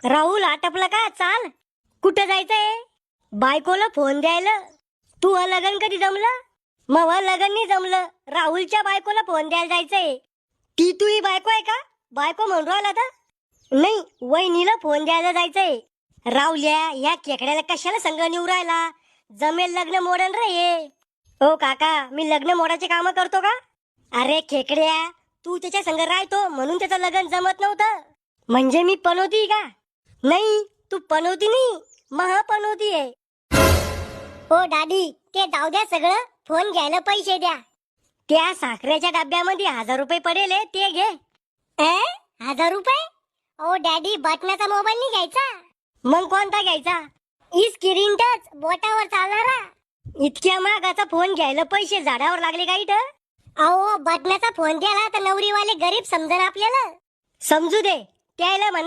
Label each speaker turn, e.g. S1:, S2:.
S1: राहुल आटपला का? चाल. कुठं जायचंय? बायकोला फोन द्यायला. तू लगन कधी जमलं? मग लगन नाही जमलं. राहुलच्या बायकोला फोन द्यायला जायचंय. ती तुही बायको आहे का? बायको म्हणून राहिला तर नाही, वहिनीला फोन द्यायला जायचंय. राहुल्या, या खेकड्याला कशाला संग निवू राहिला? जमेल लग्न मोडन रे हे. ओ काका, मी लग्न मोडाचे काम करतो का? अरे खेकड्या, तू त्याच्या संग राहतो म्हणून त्याचं लग्न जमत नव्हतं. म्हणजे मी पनवती का? नाही, तू पनवती नाही, महापनवती आहे. ओ दादी, ते जाऊ द्या सगळं. फोन घ्यायला पैसे द्या. त्या साखरेच्या डब्यामध्ये 1000 रुपये पडेल, ते घे. 1000 रुपये? ओ डॅडी, बटनाचा मोबाईल नाही घ्यायचा. मग कोणता घ्यायचा? स्क्रीन टच, बोटावर चालणारा. इतक्या महागाचा फोन घ्यायला पैसे झाडावर लागले का इथं? अहो, बटनाचा फोन द्याला तर नवरीवाले गरीब समजन आपल्याला. समजू दे, त्याला म्हणा